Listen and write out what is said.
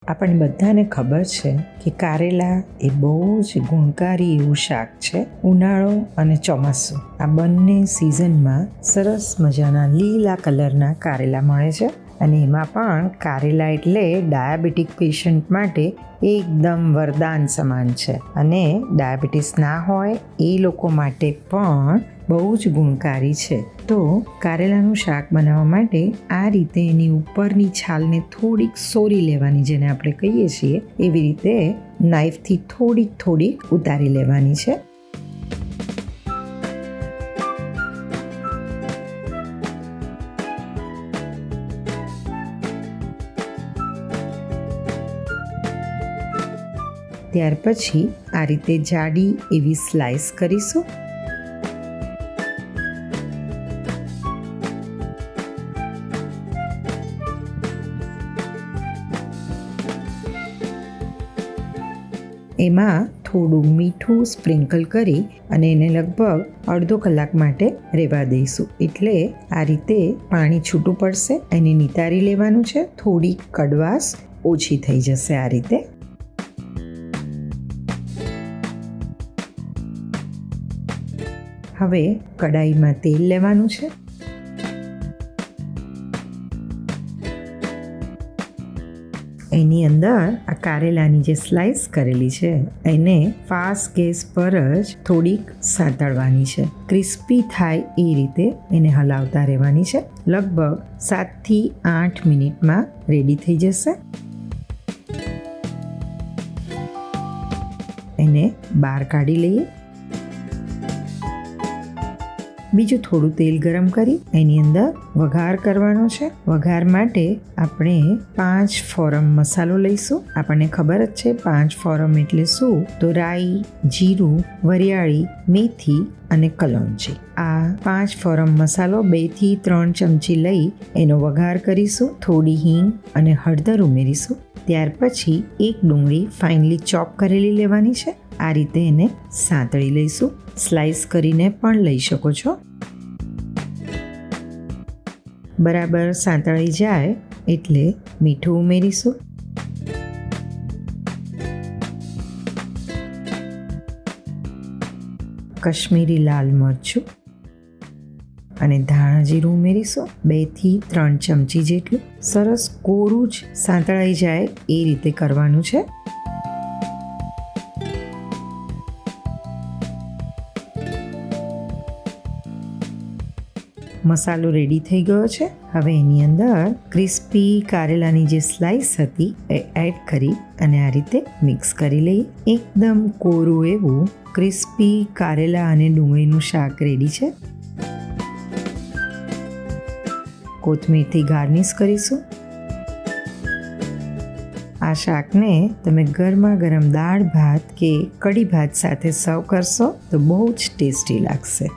આપણને બધાને ખબર છે કે કારેલા એ બહુ જ ગુણકારી એવું શાક છે. ઉનાળો અને ચોમાસું આ બંને સિઝનમાં સરસ મજાના લીલા કલરના કારેલા મળે છે અને એમાં પણ કારેલા એટલે ડાયાબિટીક પેશન્ટ માટે એકદમ વરદાન સમાન છે અને ડાયાબિટીસ ના હોય એ લોકો માટે પણ બહુ જ ગુણકારી છે. તો કારેલાનું શાક બનાવવા માટે આ રીતે એની ઉપરની છાલને થોડીક સોરી લેવાની, જેને આપણે કહીએ છીએ એવી રીતે નાઈફથી થોડીક ઉતારી લેવાની છે. ત્યાર પછી આ રીતે જાડી એવી સ્લાઇસ કરીશું. એમાં થોડું મીઠું સ્પ્રિંકલ કરી અને એને લગભગ અડધો કલાક માટે રહેવા દઈશું. એટલે આ રીતે પાણી છૂટું પડશે, એને નિતારી લેવાનું છે. થોડી કડવાશ ઓછી થઈ જશે આ રીતે. હવે કડાઈમાં તેલ લેવાનું છે. એની અંદર આ કારેલાની જે સ્લાઇસ કરેલી છે એને ફાસ્ટ ગેસ પર જ થોડીક સાંતળવાની છે. ક્રિસ્પી થાય એ રીતે એને હલાવતા રહેવાની છે. લગભગ 7 થી 8 મિનિટમાં રેડી થઈ જશે. એને બહાર કાઢી લઈએ. બીજું થોડું તેલ ગરમ કરી એની અંદર વઘાર કરવાનો છે. વઘાર માટે આપણે 5 ફોરમ મસાલો લઈશું. આપણને ખબર જ છે 5 ફોરમ એટલે શું, તો રાઈ, જીરું, વરિયાળી, મેથી અને કલોંજી. આ 5 ફોરમ મસાલો 2 થી 3 ચમચી લઈ એનો વઘાર કરીશું. થોડી હિંગ અને હળદર ઉમેરીશું. ત્યાર પછી એક ડુંગળી ફાઇનલી ચોપ કરેલી લેવાની છે. આ રીતે એને સાંતળી લઈશું. સ્લાઇસ કરીને પણ લઈ શકો છો. બરાબર સાંતળાઈ જાય એટલે મીઠું ઉમેરીશું. કશ્મીરી લાલ મરચું અને ધાણા જીરું ઉમેરીશું. 2 થી 3 ચમચી જેટલું. સરસ કોરું જ સાંતળાઈ જાય એ રીતે કરવાનું છે. મસાલો રેડી થઈ ગયો છે. હવે એની અંદર ક્રિસ્પી કારેલાની જે સ્લાઇસ હતી એ એડ કરી અને આ રીતે મિક્સ કરી લઈએ. એકદમ કોરું એવું ક્રિસ્પી કારેલા અને ડુંગળીનું શાક રેડી છે. કોથમીરથી ગાર્નિશ કરીશું. આ શાકને તમે ગરમા ગરમ દાળ ભાત કે કઢી ભાત સાથે સર્વ કરશો તો બહુ જ ટેસ્ટી લાગશે.